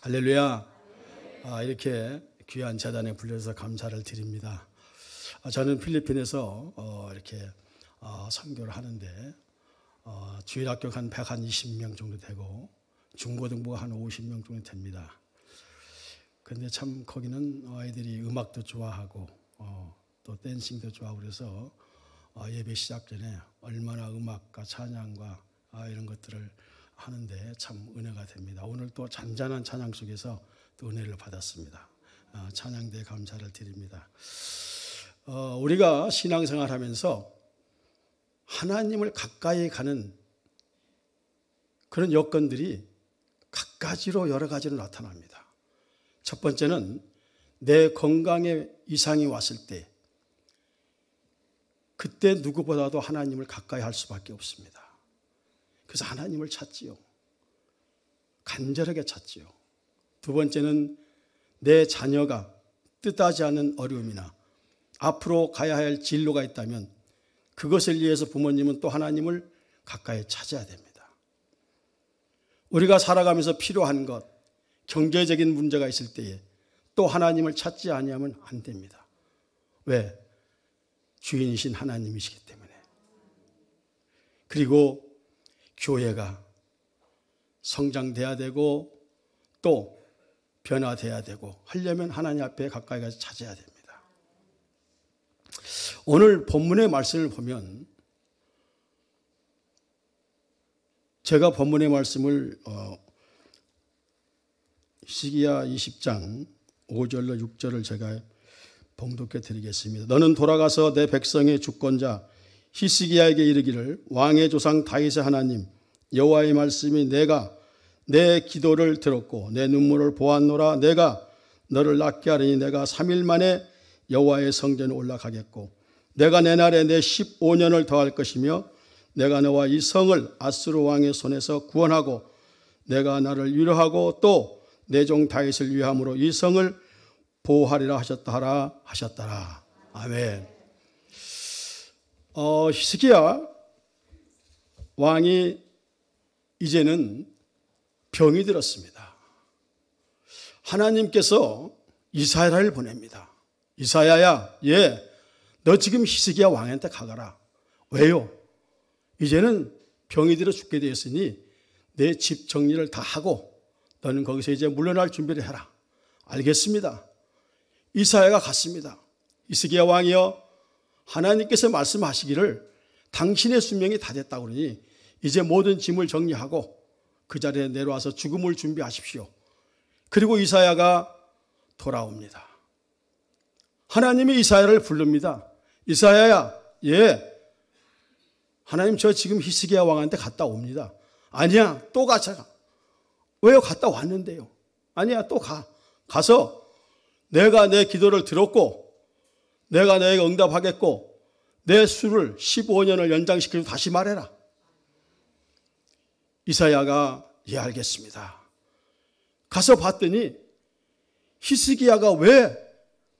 할렐루야. 이렇게 귀한 재단에 불려서 감사를 드립니다. 저는 필리핀에서 이렇게 선교를 하는데 주일학교 한 120명 정도 되고 중고등부가 한 50명 정도 됩니다. 근데 참 거기는 아이들이 음악도 좋아하고 또 댄싱도 좋아하고 그래서 예배 시작 전에 얼마나 음악과 찬양과 이런 것들을 하는데 참 은혜가 됩니다. 오늘 또 잔잔한 찬양 속에서 또 은혜를 받았습니다. 찬양대에 감사를 드립니다. 우리가 신앙생활 하면서 하나님을 가까이 가는 그런 여건들이 갖가지로 여러 가지로 나타납니다. 첫 번째는 내 건강에 이상이 왔을 때 그때 누구보다도 하나님을 가까이 할 수밖에 없습니다. 그래서 하나님을 찾지요. 간절하게 찾지요. 두 번째는 내 자녀가 뜻하지 않은 어려움이나 앞으로 가야 할 진로가 있다면 그것을 위해서 부모님은 또 하나님을 가까이 찾아야 됩니다. 우리가 살아가면서 필요한 것, 경제적인 문제가 있을 때에 또 하나님을 찾지 아니하면 안 됩니다. 왜? 주인이신 하나님이시기 때문에. 그리고 교회가 성장돼야 되고 또 변화돼야 되고 하려면 하나님 앞에 가까이 가서 찾아야 됩니다. 오늘 본문의 말씀을 보면 제가 본문의 말씀을 히스기야 20장 5절로 6절을 제가 봉독해 드리겠습니다. 너는 돌아가서 내 백성의 주권자 히스기야에게 이르기를 왕의 조상 다윗의 하나님 여호와의 말씀이 내가 내 기도를 들었고 내 눈물을 보았노라. 내가 너를 낫게 하리니 내가 3일 만에 여호와의 성전에 올라가겠고 내가 내 날에 내 15년을 더할 것이며 내가 너와 이 성을 아수르 왕의 손에서 구원하고 내가 나를 위로하고 또 내 종 다윗을 위함으로 이 성을 보호하리라 하셨더라. 아멘. 히스기야 왕이 이제는 병이 들었습니다. 하나님께서 이사야를 보냅니다. 이사야야, 너 지금 히스기야 왕한테 가거라. 왜요? 이제는 병이 들어 죽게 되었으니 내 집 정리를 다 하고 너는 거기서 이제 물러날 준비를 해라. 알겠습니다. 이사야가 갔습니다. 히스기야 왕이여, 하나님께서 말씀하시기를 당신의 수명이 다 됐다고 그러니 이제 모든 짐을 정리하고 그 자리에 내려와서 죽음을 준비하십시오. 그리고 이사야가 돌아옵니다. 하나님이 이사야를 부릅니다. 이사야야, 하나님 저 지금 히스기야 왕한테 갔다 옵니다. 아니야, 또 가자. 왜요? 갔다 왔는데요. 아니야, 또 가. 가서 내가 내 기도를 들었고 내가 너에게 응답하겠고 내 수를 15년을 연장시키고 다시 말해라. 이사야가 알겠습니다. 가서 봤더니 히스기야가 왜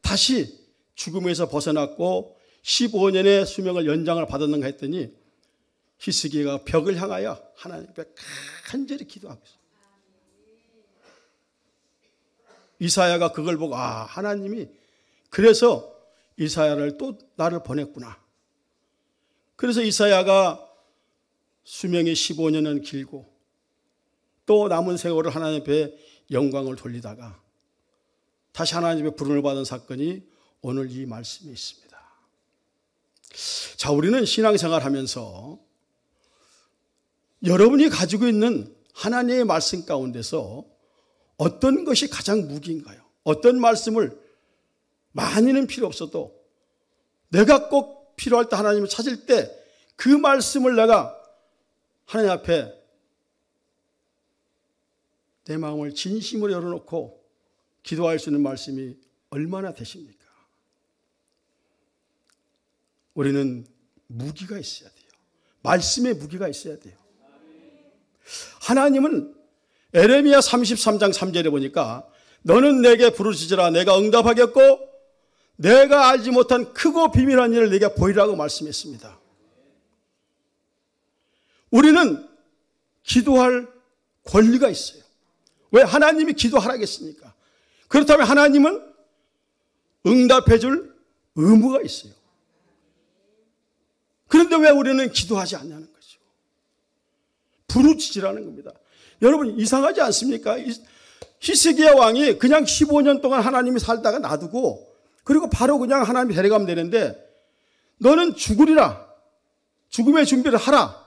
다시 죽음에서 벗어났고 15년의 수명을 연장을 받았는가 했더니 히스기야가 벽을 향하여 하나님 앞에 간절히 기도하고 있어요. 이사야가 그걸 보고 하나님이 그래서 이사야를 또 나를 보냈구나. 그래서 이사야가 수명이 15년은 길고 또 남은 세월을 하나님 앞에 영광을 돌리다가 다시 하나님 앞에 부름을 받은 사건이 오늘 이 말씀에 있습니다. 자, 우리는 신앙생활 하면서 여러분이 가지고 있는 하나님의 말씀 가운데서 어떤 것이 가장 무기인가요? 어떤 말씀을 많이는 필요 없어도 내가 꼭 필요할 때 하나님을 찾을 때 그 말씀을 내가 하나님 앞에 내 마음을 진심으로 열어놓고 기도할 수 있는 말씀이 얼마나 되십니까? 우리는 무기가 있어야 돼요. 말씀에 무기가 있어야 돼요. 하나님은 에레미야 33장 3절에 보니까 너는 내게 부르짖으라 내가 응답하겠고 내가 알지 못한 크고 비밀한 일을 내게 보이라고 말씀했습니다. 우리는 기도할 권리가 있어요. 왜 하나님이 기도하라겠습니까? 그렇다면 하나님은 응답해 줄 의무가 있어요. 그런데 왜 우리는 기도하지 않냐는 거죠. 부르짖으라는 겁니다. 여러분 이상하지 않습니까? 히스기야 왕이 그냥 15년 동안 하나님이 살다가 놔두고 그리고 바로 그냥 하나님이 데려가면 되는데 너는 죽으리라. 죽음의 준비를 하라.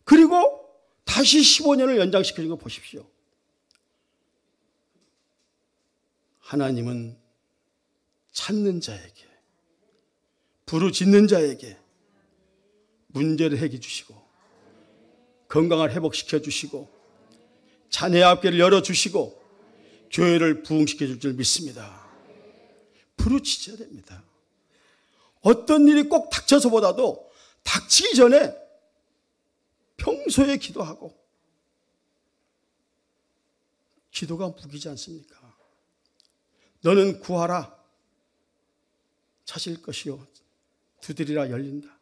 그리고 다시 15년을 연장시키는 거 보십시오. 하나님은 찾는 자에게, 부르짖는 자에게 문제를 해결해 주시고 건강을 회복시켜 주시고 자녀의 앞길을 열어주시고 교회를 부흥시켜 줄 줄 믿습니다. 부르짖어야 됩니다. 어떤 일이 꼭 닥쳐서보다도 닥치기 전에 평소에 기도하고 기도가 무기지 않습니까? 너는 구하라. 찾을 것이요. 두드리라 열린다.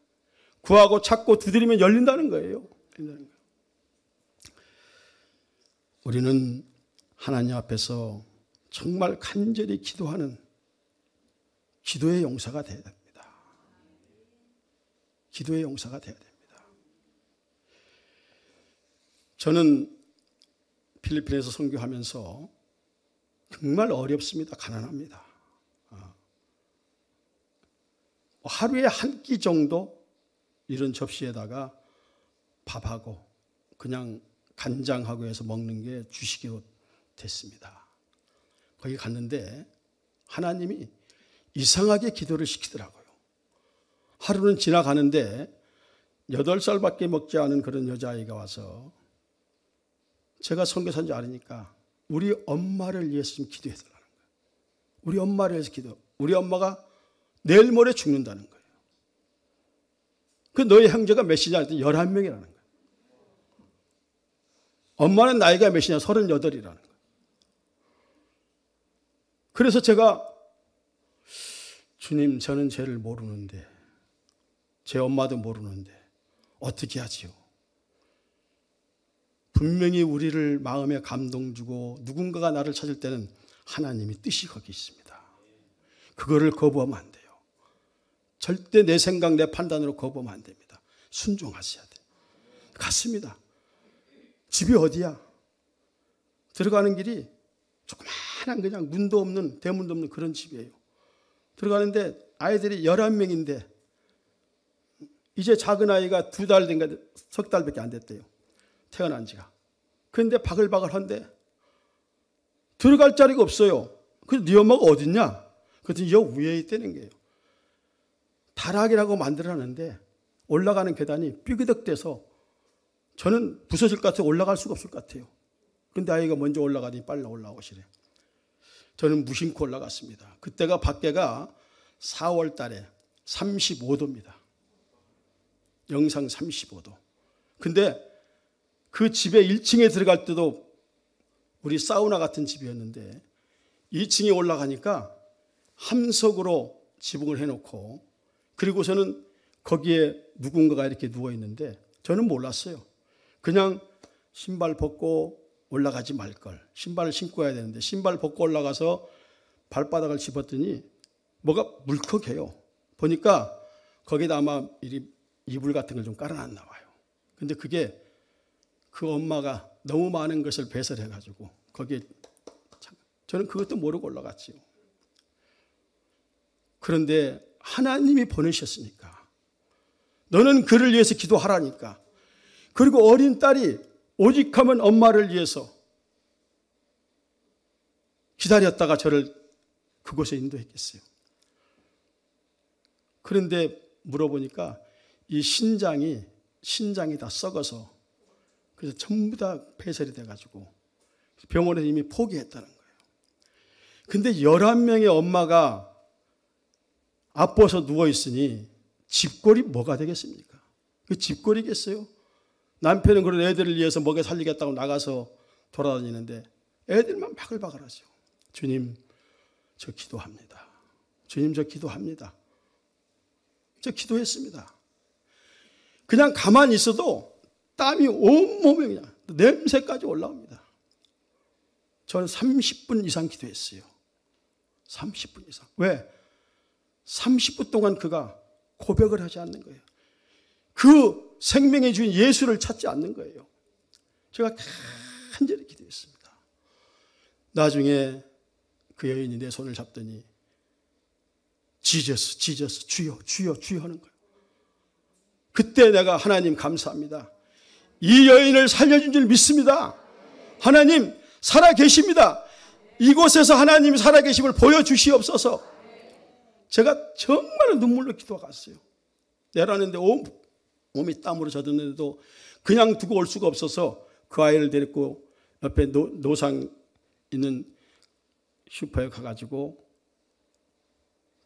구하고 찾고 두드리면 열린다는 거예요. 우리는 하나님 앞에서 정말 간절히 기도하는 기도의 용사가 되어야 됩니다. 기도의 용사가 되어야 됩니다. 저는 필리핀에서 선교하면서 정말 어렵습니다. 가난합니다. 하루에 한 끼 정도 이런 접시에다가 밥하고 그냥 간장하고 해서 먹는 게 주시기로 됐습니다. 거기 갔는데 하나님이 이상하게 기도를 시키더라고요. 하루는 지나가는데 8살밖에 먹지 않은 그런 여자아이가 와서 제가 선교사인 줄 아니까 우리 엄마를 위해서 좀 기도해달라는 거예요. 우리 엄마를 위해서 기도. 우리 엄마가 내일 모레 죽는다는 거예요. 그 너희 형제가 몇이냐 했더니 11명이라는 거예요. 엄마는 나이가 몇이냐? 38이라는 거예요. 그래서 제가 주님, 저는 죄를 모르는데 제 엄마도 모르는데 어떻게 하지요? 분명히 우리를 마음에 감동 주고 누군가가 나를 찾을 때는 하나님이 뜻이 거기 있습니다. 그거를 거부하면 안 돼요. 절대 내 생각, 내 판단으로 거부하면 안 됩니다. 순종하셔야 돼요. 갔습니다. 집이 어디야? 들어가는 길이 조그마한 그냥 문도 없는, 대문도 없는 그런 집이에요. 들어가는데 아이들이 11명인데 이제 작은 아이가 2달 된가 석 달밖에 안 됐대요. 태어난 지가. 그런데 바글바글한데 들어갈 자리가 없어요. 그래서 네 엄마가 어딨냐? 그랬더니 여 위에 있다는 거예요. 다락이라고 만들어놨는데 올라가는 계단이 삐그덕대서 저는 부서질 것 같아요. 올라갈 수가 없을 것 같아요. 그런데 아이가 먼저 올라가더니 빨리 올라오시래. 저는 무심코 올라갔습니다. 그때가 밖에가 4월 달에 35도입니다. 영상 35도. 근데 그 집에 1층에 들어갈 때도 우리 사우나 같은 집이었는데 2층에 올라가니까 함석으로 지붕을 해놓고 그리고서는 거기에 누군가가 이렇게 누워있는데 저는 몰랐어요. 그냥 신발 벗고 올라가지 말걸. 신발을 신고 해야 되는데 신발 벗고 올라가서 발바닥을 집었더니 뭐가 물컥해요. 보니까 거기다 아마 이불 같은 걸 좀 깔아놨나 봐요. 근데 그게 그 엄마가 너무 많은 것을 배설해가지고 거기에 저는 그것도 모르고 올라갔지요. 그런데 하나님이 보내셨으니까 너는 그를 위해서 기도하라니까. 그리고 어린 딸이 오직 하면 엄마를 위해서 기다렸다가 저를 그곳에 인도했겠어요. 그런데 물어보니까 이 신장이 다 썩어서 그래서 전부 다 폐설이 돼가지고 병원에서 이미 포기했다는 거예요. 근데 11명의 엄마가 아파서 누워있으니 집골이 뭐가 되겠습니까? 그 집골이겠어요? 남편은 그런 애들을 위해서 먹여 살리겠다고 나가서 돌아다니는데 애들만 바글바글하죠. 주님, 저 기도합니다. 주님, 저 기도합니다. 저 기도했습니다. 그냥 가만히 있어도 땀이 온몸에 그냥 냄새까지 올라옵니다. 저는 30분 이상 기도했어요. 30분 이상. 왜? 30분 동안 그가 고백을 하지 않는 거예요. 그 생명의 주인 예수를 찾지 않는 거예요. 제가 간절히 기도했습니다. 나중에 그 여인이 내 손을 잡더니 지저스 주여 주여 주여 하는 거예요. 그때 내가 하나님 감사합니다. 이 여인을 살려준 줄 믿습니다. 하나님 살아계십니다. 이곳에서 하나님이 살아계심을 보여주시옵소서. 제가 정말 눈물로 기도했어요. 내라는데 몸이 땀으로 젖었는데도 그냥 두고 올 수가 없어서 그 아이를 데리고 옆에 노상 있는 슈퍼에 가가지고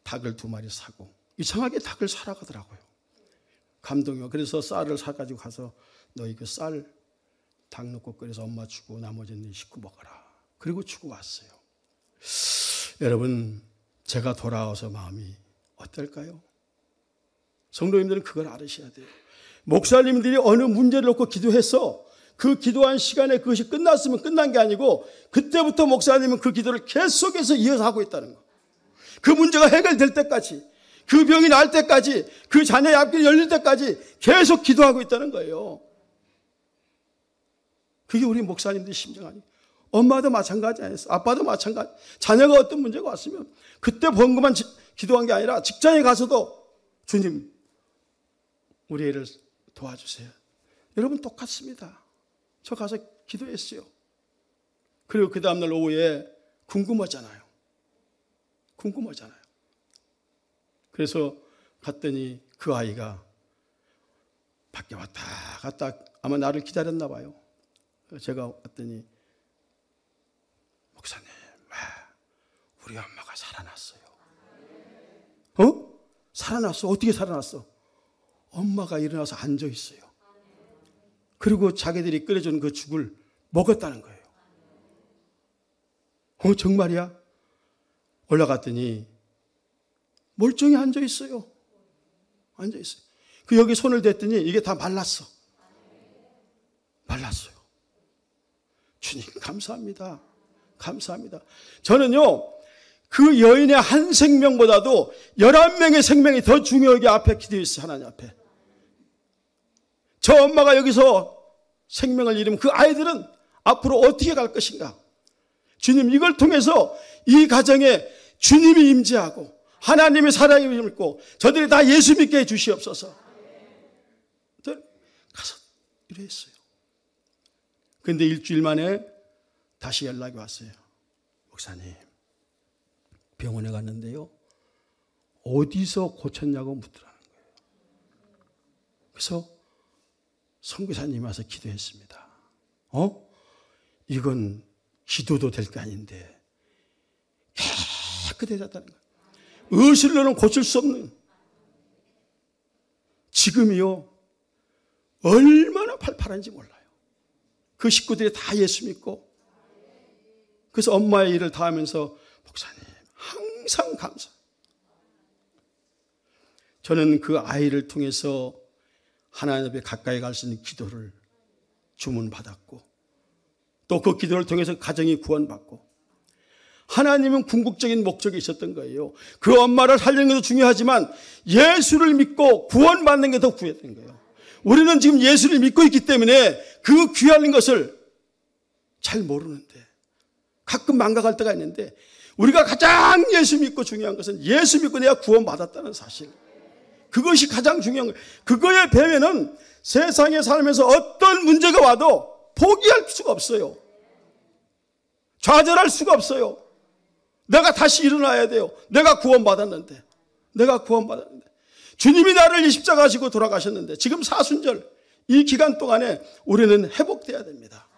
닭을 2마리 사고, 이상하게 닭을 사러 가더라고요. 감동이요. 그래서 쌀을 사가지고 가서 너 이거 쌀 닭 넣고 끓여서 엄마 주고 나머지는 네 식구 먹어라. 그리고 주고 왔어요. 여러분, 제가 돌아와서 마음이 어떨까요? 성도님들은 그걸 알으셔야 돼요. 목사님들이 어느 문제를 놓고 기도해서 그 기도한 시간에 그것이 끝났으면 끝난 게 아니고 그때부터 목사님은 그 기도를 계속해서 이어서 하고 있다는 거. 그 문제가 해결될 때까지, 그 병이 날 때까지, 그 자녀의 앞길이 열릴 때까지 계속 기도하고 있다는 거예요. 그게 우리 목사님들의 심정 아니에요. 엄마도 마찬가지 아니었어요. 아빠도 마찬가지. 자녀가 어떤 문제가 왔으면 그때 본 것만 기도한 게 아니라 직장에 가서도 주님, 우리 애를 도와주세요. 여러분 똑같습니다. 저 가서 기도했어요. 그리고 그 다음날 오후에 궁금하잖아요. 그래서 갔더니 그 아이가 밖에 왔다 갔다 아마 나를 기다렸나 봐요. 제가 왔더니 목사님, 우리 엄마가 살아났어요. 살아났어? 어떻게 살아났어? 엄마가 일어나서 앉아 있어요. 그리고 자기들이 끓여준 그 죽을 먹었다는 거예요. 정말이야? 올라갔더니 멀쩡히 앉아 있어요. 그 여기 손을 댔더니 이게 다 말랐어요. 주님 감사합니다. 저는요, 그 여인의 한 생명보다도 11명의 생명이 더 중요하게 앞에 기도했어요. 하나님 앞에. 저 엄마가 여기서 생명을 잃으면 그 아이들은 앞으로 어떻게 갈 것인가? 주님, 이걸 통해서 이 가정에 주님이 임재하고 하나님의 사랑이 임고 저들이 다 예수 믿게 해 주시옵소서. 가서 이랬어요. 그런데 일주일 만에 다시 연락이 왔어요. 목사님, 병원에 갔는데요, 어디서 고쳤냐고 묻더라는 거예요. 그래서 선교사님이 와서 기도했습니다. 이건 기도도 될 게 아닌데 깨끗해졌다는 거예요. 의술로는 고칠 수 없는. 지금이요, 얼마나 팔팔한지 몰라요. 그 식구들이 다 예수 믿고. 그래서 엄마의 일을 다 하면서 목사님 항상 감사. 저는 그 아이를 통해서 하나님 앞에 가까이 갈 수 있는 기도를 주문받았고, 또 그 기도를 통해서 가정이 구원받고, 하나님은 궁극적인 목적이 있었던 거예요. 그 엄마를 살리는 것도 중요하지만 예수를 믿고 구원받는 게 더 구했던 거예요. 우리는 지금 예수를 믿고 있기 때문에 그 귀한 것을 잘 모르는데, 가끔 망각할 때가 있는데, 우리가 가장 예수 믿고 중요한 것은 예수 믿고 내가 구원받았다는 사실. 그것이 가장 중요한 거예요. 그거에 배면은 세상에 살면서 어떤 문제가 와도 포기할 수가 없어요. 좌절할 수가 없어요. 내가 다시 일어나야 돼요. 내가 구원받았는데. 주님이 나를 이 십자가 지고 돌아가셨는데, 지금 사순절 이 기간 동안에 우리는 회복돼야 됩니다.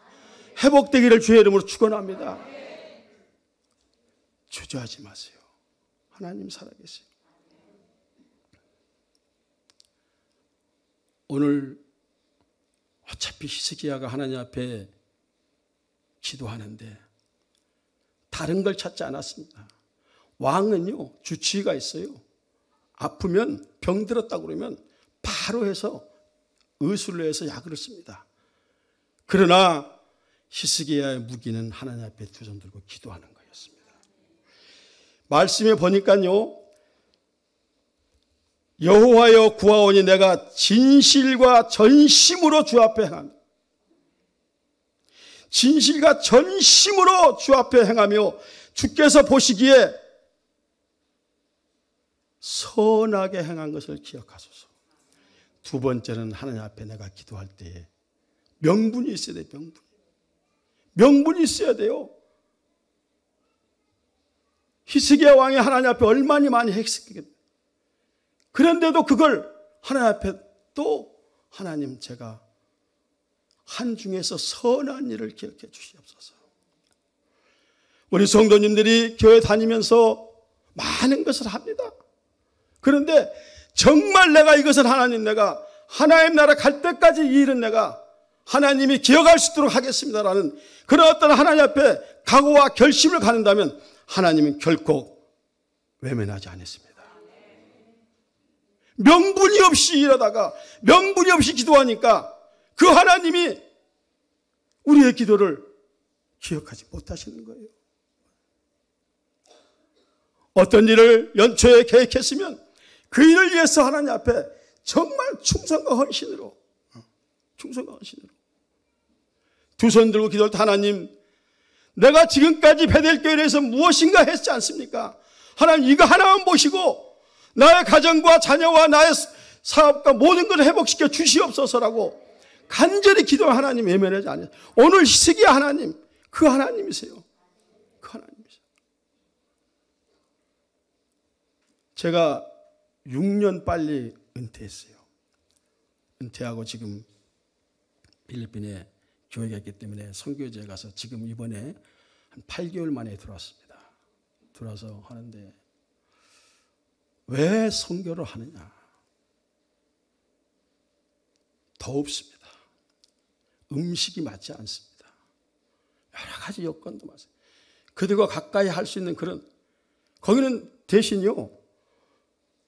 회복되기를 주의 이름으로 축원합니다. 주저하지 마세요. 하나님 살아계세요. 오늘 어차피 히스기야가 하나님 앞에 기도하는데 다른 걸 찾지 않았습니다. 왕은요, 주치의가 있어요. 아프면, 병 들었다고 그러면 바로 해서 의술로 해서 약을 씁니다. 그러나 히스기야의 무기는 하나님 앞에 두 손 들고 기도하는 거였습니다. 말씀에 보니까요, 여호와여 구하오니 내가 진실과 전심으로 주 앞에 행하며, 진실과 전심으로 주 앞에 행하며 주께서 보시기에 선하게 행한 것을 기억하소서. 두 번째는 하나님 앞에 내가 기도할 때에 명분이 있어야 돼요. 명분이 있어야 돼요. 히스기야 왕이 하나님 앞에 얼마나 많이 했겠어요. 그런데도 그걸 하나님 앞에 또 하나님 제가 한 중에서 선한 일을 기억해 주시옵소서. 우리 성도님들이 교회 다니면서 많은 것을 합니다. 그런데 정말 내가 이것을 내가 하나님 나라 갈 때까지 이 일은 내가 하나님이 기억할 수 있도록 하겠습니다라는 그런 어떤 하나님 앞에 각오와 결심을 갖는다면 하나님은 결코 외면하지 않습니다. 명분이 없이 이러다가 명분이 없이 기도하니까 그 하나님이 우리의 기도를 기억하지 못하시는 거예요. 어떤 일을 연초에 계획했으면 그 일을 위해서 하나님 앞에 정말 충성과 헌신으로 두 손 들고 기도할 때 하나님, 내가 지금까지 베델교회에서 무엇인가 했지 않습니까? 하나님 이거 하나만 보시고 나의 가정과 자녀와 나의 사업과 모든 것을 회복시켜 주시옵소서라고 간절히 기도한 하나님 외면하지 않아요. 오늘 히스기야 하나님, 그 하나님이세요. 그 하나님이세요. 제가 6년 빨리 은퇴했어요. 은퇴하고 지금 필리핀에 교회가 있기 때문에 선교지에 가서 지금 이번에 한 8개월 만에 들어왔습니다. 들어와서 하는데 왜 선교를 하느냐? 더웁습니다. 음식이 맞지 않습니다. 여러 가지 여건도 맞아요. 그들과 가까이 할 수 있는 그런, 거기는 대신요,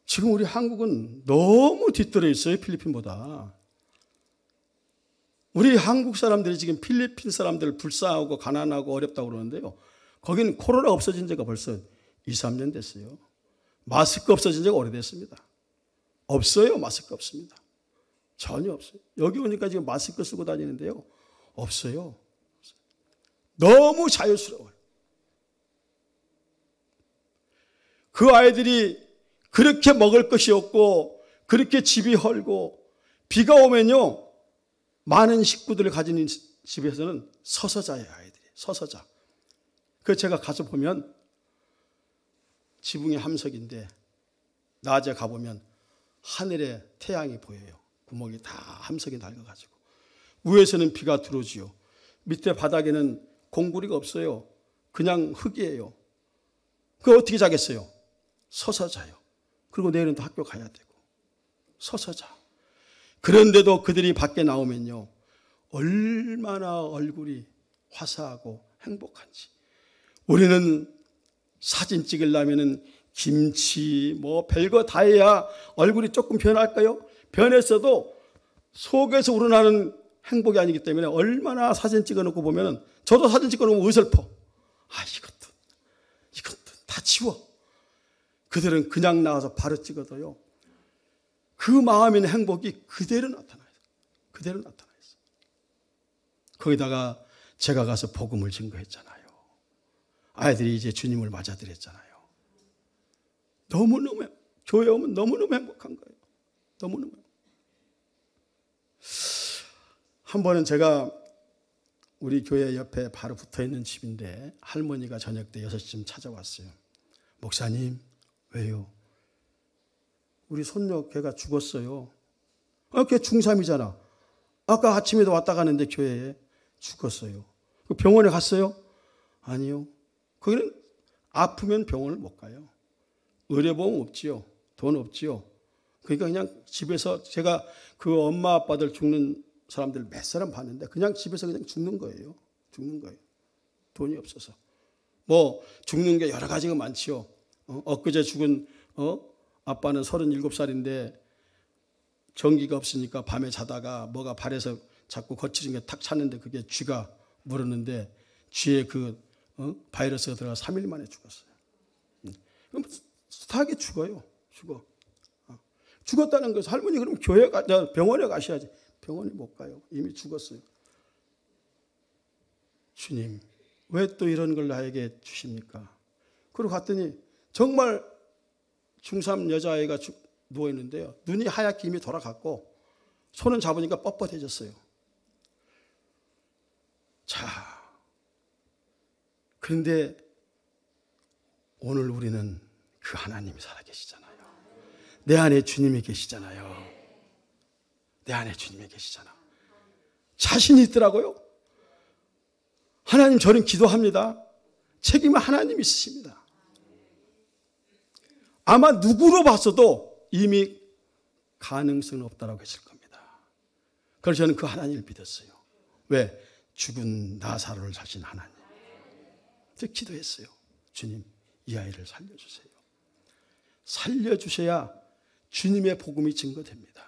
지금 우리 한국은 너무 뒤떨어 있어요. 필리핀보다. 우리 한국 사람들이 지금 필리핀 사람들을 불쌍하고 가난하고 어렵다고 그러는데요, 거기는 코로나 없어진 지가 벌써 2, 3년 됐어요. 마스크 없어진 지가 오래됐습니다. 없어요. 마스크 없습니다. 전혀 없어요. 여기 오니까 지금 마스크 쓰고 다니는데요, 없어요. 너무 자유스러워요. 그 아이들이 그렇게 먹을 것이 없고 그렇게 집이 헐고 비가 오면요, 많은 식구들을 가진 집에서는 서서 자요. 아이들이 서서 자. 그래서 제가 가서 보면 지붕이 함석인데 낮에 가보면 하늘에 태양이 보여요. 구멍이 다 함석이 낡아가지고 위에서는 비가 들어오지요. 밑에 바닥에는 공구리가 없어요. 그냥 흙이에요. 그 어떻게 자겠어요? 서서 자요. 그리고 내일은 또 학교 가야 되고 서서 자. 그런데도 그들이 밖에 나오면요, 얼마나 얼굴이 화사하고 행복한지. 우리는 사진 찍으려면은 김치 뭐 별거 다 해야 얼굴이 조금 변할까요? 변했어도 속에서 우러나는 행복이 아니기 때문에 얼마나 사진 찍어놓고 보면은, 저도 사진 찍어놓으면 어설퍼. 이것도 다 지워. 그들은 그냥 나와서 바로 찍어도요, 그 마음의 행복이 그대로 나타나요. 그대로 나타나요. 거기다가 제가 가서 복음을 증거했잖아요. 아이들이 이제 주님을 맞아들였잖아요. 너무너무, 교회 오면 너무너무 행복한 거예요. 너무너무. 한 번은 제가 우리 교회 옆에 바로 붙어있는 집인데 할머니가 저녁 때 6시쯤 찾아왔어요. 목사님, 왜요? 우리 손녀 걔가 죽었어요. 걔 중3이잖아. 아까 아침에도 왔다 가는데 교회에 죽었어요. 병원에 갔어요? 아니요. 거기는 아프면 병원을 못 가요. 의료보험 없지요. 돈 없지요. 그러니까 그냥 집에서, 제가 그 엄마 아빠들 죽는 사람들 몇 사람 봤는데 그냥 집에서 그냥 죽는 거예요. 죽는 거예요. 돈이 없어서. 뭐 죽는 게 여러 가지가 많지요. 엊그제 죽은 아빠는 37살인데 전기가 없으니까 밤에 자다가 뭐가 발에서 자꾸 거칠은 게 탁 찼는데 그게 쥐가 물었는데 쥐에 그 바이러스가 들어가 3일 만에 죽었어요. 그럼 숱하게 죽어요. 죽었다는 것은 할머니 그럼 병원에 가셔야지. 병원에 못 가요. 이미 죽었어요. 주님 왜 또 이런 걸 나에게 주십니까? 그러고 갔더니 정말 중3 여자아이가 누워있는데요. 눈이 하얗게 이미 돌아갔고 손은 잡으니까 뻣뻣해졌어요. 자, 그런데 오늘 우리는 그 하나님이 살아계시잖아요. 내 안에 주님이 계시잖아요. 내 안에 주님이 계시잖아. 자신이 있더라고요. 하나님 저는 기도합니다. 책임은 하나님이 있으십니다. 아마 누구로 봤어도 이미 가능성은 없다라고 했을 겁니다. 그래서 저는 그 하나님을 믿었어요. 왜? 죽은 나사로를 사신 하나님. 그래서 기도했어요. 주님 이 아이를 살려주세요. 살려주셔야 주님의 복음이 증거됩니다.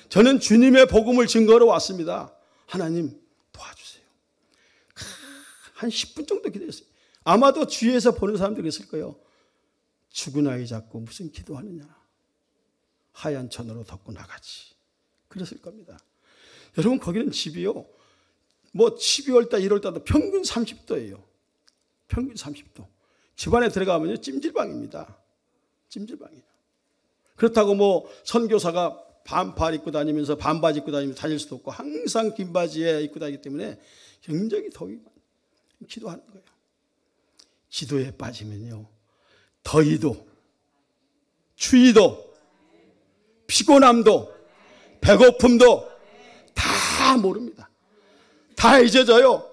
저는 주님의 복음을 증거로 왔습니다. 하나님 도와주세요. 한 10분 정도 기도했어요. 아마도 주위에서 보는 사람들이 있을 거예요. 죽은 아이 잡고 무슨 기도하느냐. 하얀 천으로 덮고 나가지. 그랬을 겁니다. 여러분 거기는 집이요. 뭐 12월달 1월달도 평균 30도예요. 평균 30도. 집안에 들어가면요 찜질방입니다. 찜질방이에요. 그렇다고 뭐 선교사가 반팔 입고 다니면서 반바지 입고 다닐 수도 없고 항상 긴 바지에 입고 다니기 때문에 굉장히 더위 기도하는 거예요. 기도에 빠지면요 더위도 추위도 피곤함도 배고픔도 다 모릅니다. 다 잊어져요.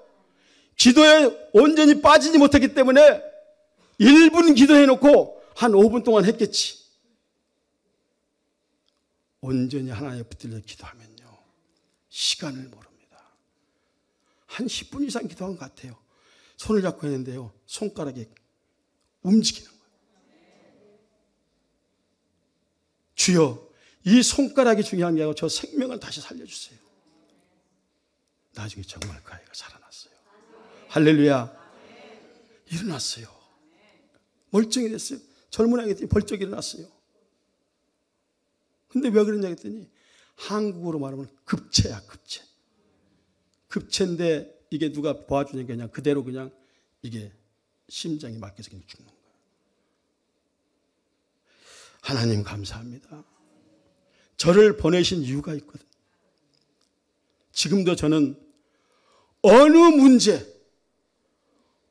기도에 온전히 빠지지 못했기 때문에 1분 기도해놓고 한 5분 동안 했겠지. 온전히 하나님에 붙들려 기도하면요 시간을 모릅니다. 한 10분 이상 기도한 것 같아요. 손을 잡고 했는데요 손가락이 움직이는 거예요. 주여 이 손가락이 중요한 게 아니고 저 생명을 다시 살려주세요. 나중에 정말 그 아이가 살아났어요. 할렐루야. 일어났어요. 멀쩡히 됐어요. 젊은 아이가 벌쩍 일어났어요. 근데 왜 그러냐 했더니 한국어로 말하면 급체야 급체. 급체인데 이게 누가 도와주니까 그냥 그대로 그냥 이게 심장이 막혀서 그냥 죽는 거예요. 하나님 감사합니다. 저를 보내신 이유가 있거든. 지금도 저는 어느 문제,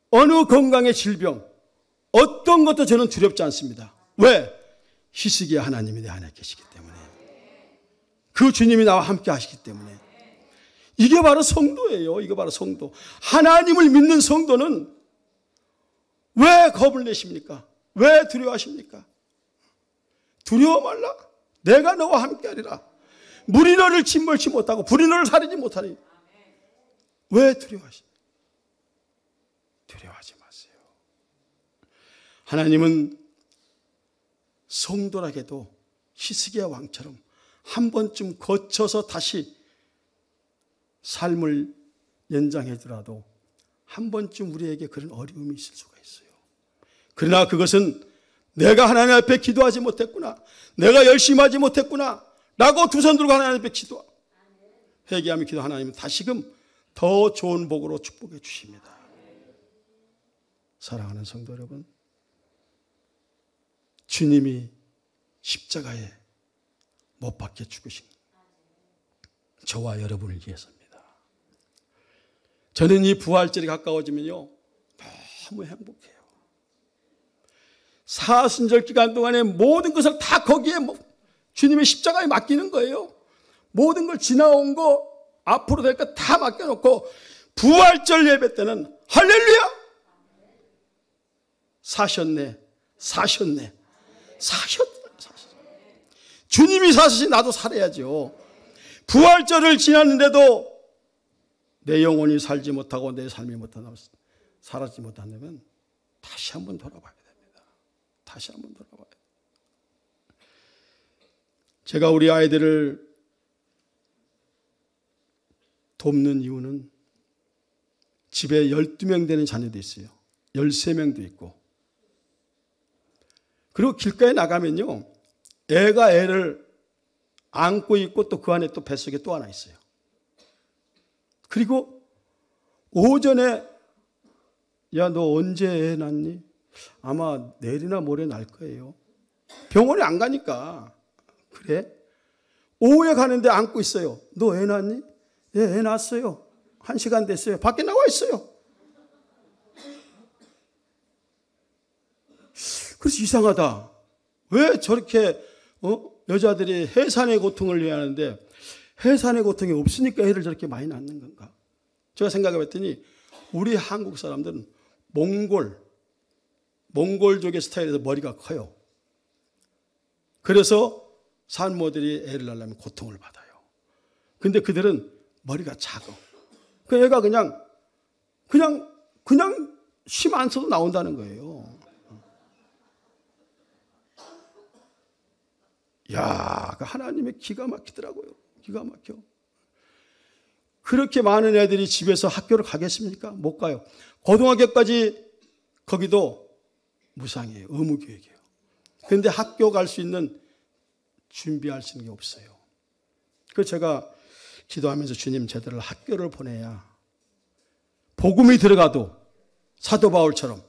어느 건강의 질병, 어떤 것도 저는 두렵지 않습니다. 왜? 히스기야 하나님이 내 안에 계시기 때문에. 그 주님이 나와 함께 하시기 때문에. 이게 바로 성도예요. 이게 바로 성도. 하나님을 믿는 성도는 왜 겁을 내십니까? 왜 두려워하십니까? 두려워 말라. 내가 너와 함께하리라. 물이 너를 침몰치 못하고 불이 너를 사리지 못하리. 왜 두려워하십니까? 두려워하지 마세요. 하나님은 성도라게도 히스기야 왕처럼 한 번쯤 거쳐서 다시 삶을 연장해더라도 한 번쯤 우리에게 그런 어려움이 있을 수가 있어요. 그러나 그것은 내가 하나님 앞에 기도하지 못했구나, 내가 열심히 하지 못했구나 라고 두 손 들고 하나님 앞에 기도하고 회개하며 기도 하나님은 다시금 더 좋은 복으로 축복해 주십니다. 사랑하는 성도 여러분, 주님이 십자가에 못 박혀 죽으신 저와 여러분을 위해서입니다. 저는 이 부활절이 가까워지면요 너무 행복해요. 사순절 기간 동안에 모든 것을 다 거기에 주님의 십자가에 맡기는 거예요. 모든 걸 지나온 거 앞으로 될 거 다 맡겨놓고 부활절 예배 때는 할렐루야! 사셨네. 주님이 사시지 나도 살아야죠. 부활절을 지났는데도 내 영혼이 살지 못하고 내 삶이 살아지 못한다면 다시 한번 돌아봐야 됩니다. 다시 한번 돌아봐야 돼요. 제가 우리 아이들을 돕는 이유는 집에 12명 되는 자녀도 있어요. 13명도 있고. 그리고 길가에 나가면요, 애가 애를 안고 있고 또 그 안에 또 뱃속에 또 하나 있어요. 그리고 오전에 야, 너 언제 애 낳니? 아마 내일이나 모레 날 거예요. 병원에 안 가니까. 그래? 오후에 가는데 안고 있어요. 너 애 낳니? 예, 애 낳았어요. 1시간 됐어요. 밖에 나와 있어요. 그래서 이상하다. 왜 저렇게 여자들이 해산의 고통을 위해 하는데 해산의 고통이 없으니까 애를 저렇게 많이 낳는 건가? 제가 생각해 봤더니 우리 한국 사람들은 몽골족의 스타일에서 머리가 커요. 그래서 산모들이 애를 낳으려면 고통을 받아요. 근데 그들은 머리가 작아. 그 애가 그냥 힘 안 써도 나온다는 거예요. 야, 그 하나님의 기가 막히더라고요. 기가 막혀. 그렇게 많은 애들이 집에서 학교를 가겠습니까? 못 가요. 고등학교까지 거기도 무상이에요. 의무교육이에요. 그런데 학교 갈 수 있는 준비할 수 있는 게 없어요. 그래서 제가 기도하면서 주님, 제대로 학교를 보내야 복음이 들어가도 사도 바울처럼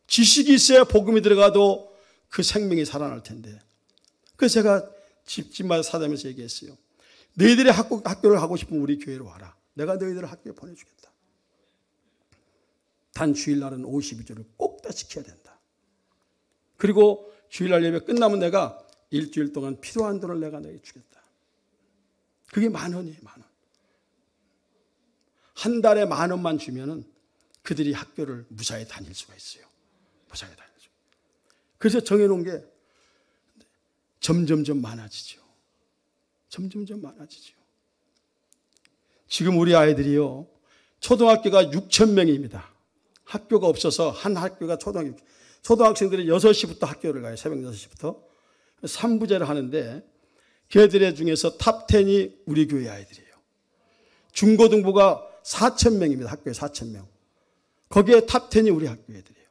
지식이 있어야 복음이 들어가도 그 생명이 살아날 텐데. 그래서 제가 집집마다 사다면서 얘기했어요. 너희들이 학교를 하고 싶으면 우리 교회로 와라. 내가 너희들을 학교에 보내주겠다. 단 주일날은 52조를 꼭 다 지켜야 된다. 그리고 주일날 예배 끝나면 내가 일주일 동안 필요한 돈을 내가 너희 주겠다. 그게 10,000원이에요. 10,000원. 한 달에 10,000원만 주면은 그들이 학교를 무사히 다닐 수가 있어요. 무사히 다닐 수가. 그래서 정해놓은 게 점점점 많아지죠. 점점점 많아지죠. 지금 우리 아이들이요, 초등학교가 6,000명입니다. 학교가 없어서 한 학교가 초등학생들이 6시부터 학교를 가요. 새벽 6시부터. 3부제를 하는데 걔들 중에서 탑10이 우리 교회 아이들이에요. 중고등부가 4,000명입니다. 학교에 4,000명. 거기에 탑10이 우리 학교 애들이에요.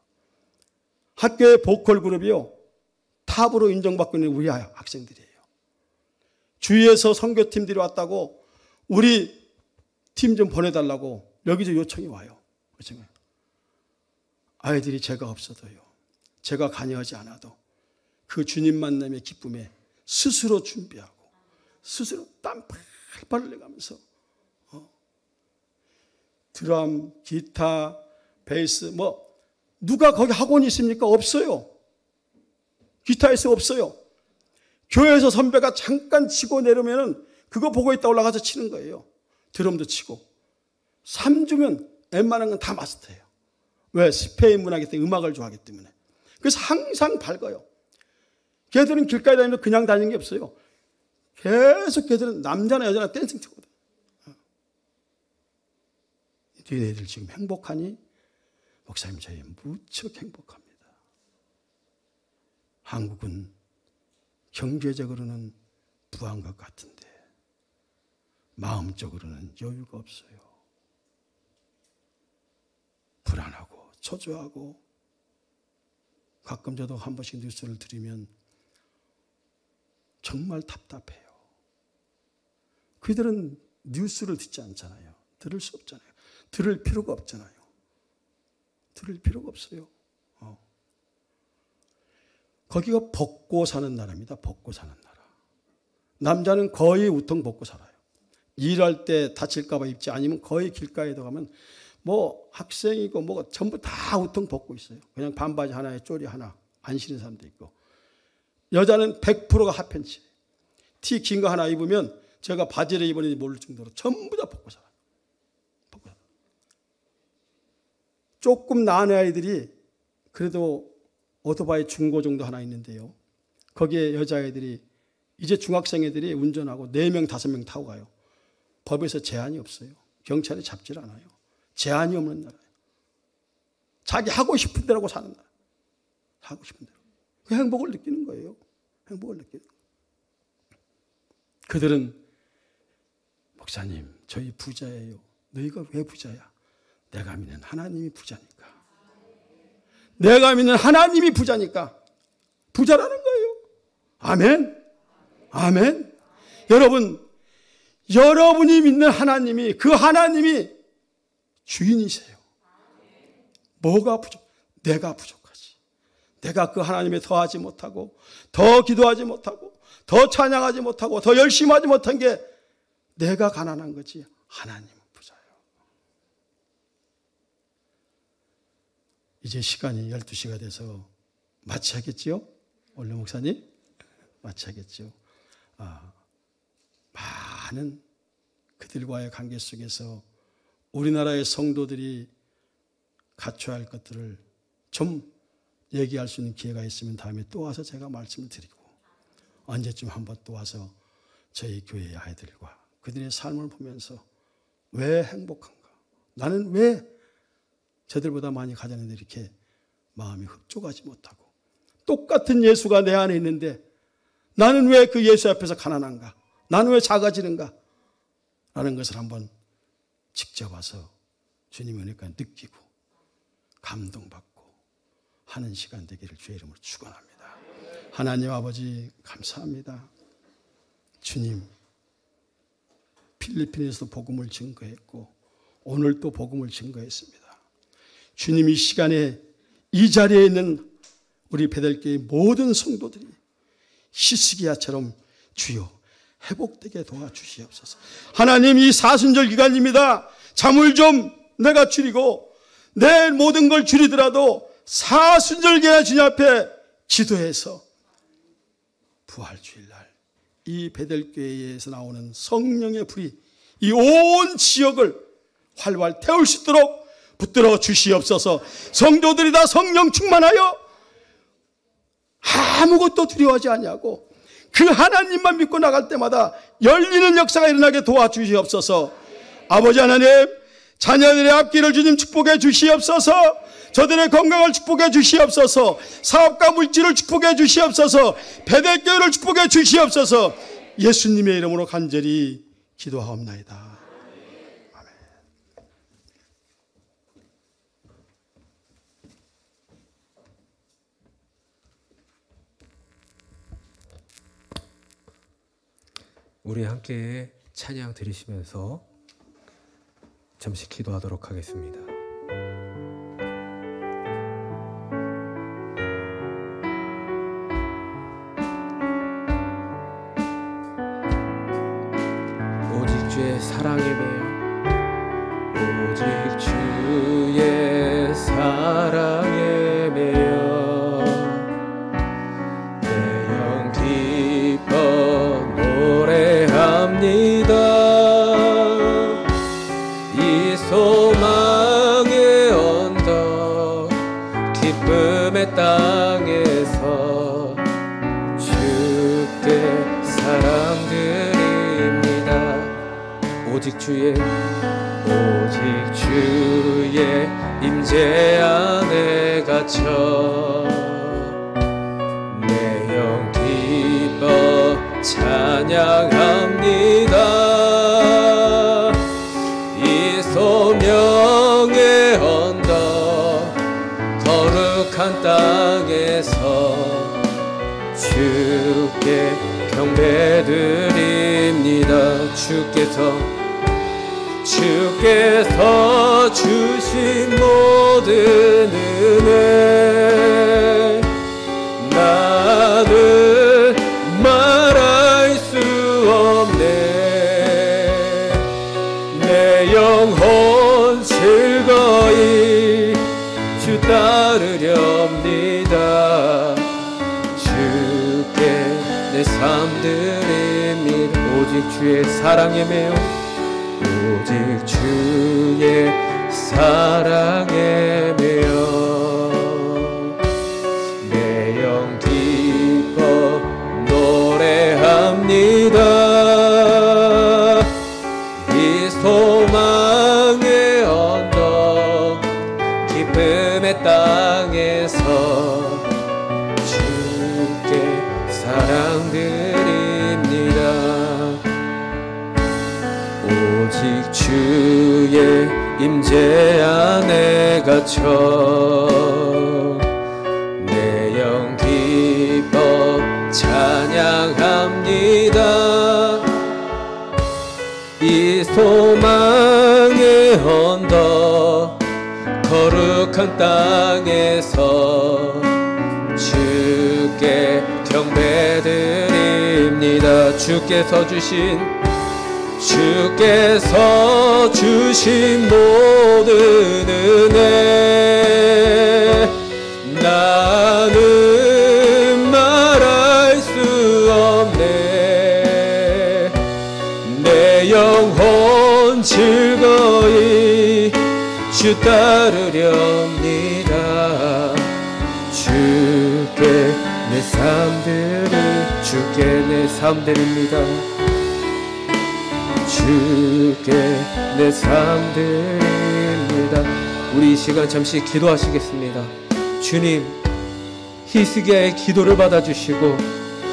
학교의 보컬 그룹이요, 탑으로 인정받고 있는 우리 학생들이에요. 주위에서 선교팀들이 왔다고 우리 팀 좀 보내달라고 여기서 요청이 와요. 아이들이 제가 없어도요, 제가 관여하지 않아도 그 주님 만남의 기쁨에 스스로 준비하고 스스로 땀 팔팔 흘려가면서 드럼, 기타, 베이스, 누가 거기 학원이 있습니까? 없어요. 기타에서 없어요. 교회에서 선배가 잠깐 치고 내려오면은 그거 보고 있다 올라가서 치는 거예요. 드럼도 치고. 3주면 웬만한 건 다 마스터해요. 왜? 스페인 문화이기 때문에, 음악을 좋아하기 때문에. 그래서 항상 밝아요. 걔들은 길가에 다니면 그냥 다니는 게 없어요. 계속 걔들은 남자나 여자나 댄싱 치거든. 너희들 지금 행복하니? 목사님, 저희 무척 행복합니다. 한국은 경제적으로는 부한 것 같은데 마음적으로는 여유가 없어요. 불안하고 초조하고, 가끔 저도 한 번씩 뉴스를 들으면 정말 답답해요. 그들은 뉴스를 듣지 않잖아요. 들을 수 없잖아요. 들을 필요가 없잖아요. 들을 필요가 없어요. 거기가 벗고 사는 나라입니다. 벗고 사는 나라. 남자는 거의 우통 벗고 살아요. 일할 때 다칠까 봐 입지, 아니면 거의 길가에도 가면 학생이고 전부 다 우통 벗고 있어요. 그냥 반바지 하나에 쪼리 하나 안 신는 사람도 있고. 여자는 100%가 핫팬츠. 티 긴 거 하나 입으면 제가 바지를 입었는지 모를 정도로 전부 다 벗고 살아요. 벗고 살아요. 조금 나은 아이들이 그래도 오토바이 중고 정도 하나 있는데요, 거기에 여자애들이, 이제 중학생 애들이 운전하고 4명, 5명 타고 가요. 법에서 제한이 없어요. 경찰이 잡질 않아요. 제한이 없는 나라예요. 자기 하고 싶은 대로 사는 나라. 하고 싶은 대로. 그 행복을 느끼는 거예요. 행복을 느끼는 거예요. 그들은 목사님, 저희 부자예요. 너희가 왜 부자야? 내가 믿는 하나님이 부자니까. 내가 믿는 하나님이 부자니까 부자라는 거예요. 아멘. 아멘. 여러분이 믿는 하나님이, 그 하나님이 주인이세요. 뭐가 부족? 내가 부족하지. 내가 그 하나님에 더하지 못하고, 더 기도하지 못하고, 더 찬양하지 못하고, 더 열심히 하지 못한 게 내가 가난한 거지. 하나님은 부자예요. 이제 시간이 12시가 돼서 마치겠지요? 원래 목사님? 마치겠죠. 많은 그들과의 관계 속에서 우리나라의 성도들이 갖춰야 할 것들을 좀 얘기할 수 있는 기회가 있으면 다음에 또 와서 제가 말씀을 드리고, 언제쯤 한번 또 와서 저희 교회의 아이들과 그들의 삶을 보면서 왜 행복한가? 나는 왜 저들보다 많이 가졌는데 이렇게 마음이 흡족하지 못하고, 똑같은 예수가 내 안에 있는데 나는 왜 그 예수 앞에서 가난한가? 나는 왜 작아지는가? 라는 것을 한번 직접 와서 주님의 은혜가 느끼고 감동받고 하는 시간 되기를 주의 이름으로 축원합니다. 하나님 아버지 감사합니다. 주님, 필리핀에서도 복음을 증거했고 오늘 또 복음을 증거했습니다. 주님, 이 시간에 이 자리에 있는 우리 베델교회 모든 성도들이 히스기야처럼 주여 회복되게 도와주시옵소서. 하나님, 이 사순절 기간입니다. 잠을 좀 내가 줄이고 내 모든 걸 줄이더라도 사순절 기간 주님 앞에 기도해서 부활주일날 이 베델교회에서 나오는 성령의 불이 이 온 지역을 활활 태울 수 있도록 붙들어 주시옵소서. 성도들이 다 성령 충만하여 아무것도 두려워하지 아니하고 그 하나님만 믿고 나갈 때마다 열리는 역사가 일어나게 도와주시옵소서. 아버지 하나님, 자녀들의 앞길을 주님 축복해 주시옵소서. 저들의 건강을 축복해 주시옵소서. 사업과 물질을 축복해 주시옵소서. 베델교회를 축복해 주시옵소서. 예수님의 이름으로 간절히 기도하옵나이다. 아멘. 우리 함께 찬양 드리시면서 잠시 기도하도록 하겠습니다. 오직 주의 사랑에 매여, 오직 주의 사랑에 매여 내 영 기뻐 노래합니다. 이 소망의 언덕 기쁨의 땅에서 주께 사랑드립니다. 오직 주의 임재 안에 갇혀 내 영 기뻐 찬양합니다. 이 소명의 언덕 거룩한 땅에서 주께 경배드립니다. 주께서 주신 모든 은혜 나는 말할 수 없네. 내 영혼 즐거이 주 따르렵니다. 주께 내 삶 드립니다. 오직 주의 사랑에 매여, 오직 주의 사랑에 매여 내 영 기뻐 노래합니다. 이 소망의 언덕 기쁨의 땅에서 주께 사랑드립니다. 오직 주 주의 임재 안에 갇혀 내 영 기뻐 찬양합니다. 이 소망의 언덕 거룩한 땅에서 주께 경배드립니다. 주께서 주신 모든 은혜 나는 말할 수 없네. 내 영혼 즐거이 주 따르렵니다. 주께 내 삶 드립니다. 주께 내 삶 드립니다. 우리 이 시간 잠시 기도하시겠습니다. 주님, 히스기야의 기도를 받아주시고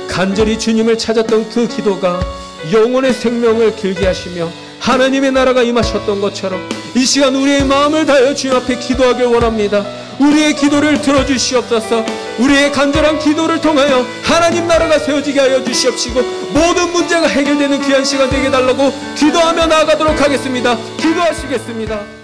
간절히 주님을 찾았던 그 기도가 영혼의 생명을 길게 하시며 하나님의 나라가 임하셨던 것처럼 이 시간 우리의 마음을 다하여 주님 앞에 기도하길 원합니다. 우리의 기도를 들어주시옵소서. 우리의 간절한 기도를 통하여 하나님 나라가 세워지게 하여 주시옵시고 모든 문제가 해결되는 귀한 시간 되게 해달라고 기도하며 나아가도록 하겠습니다. 기도하시겠습니다.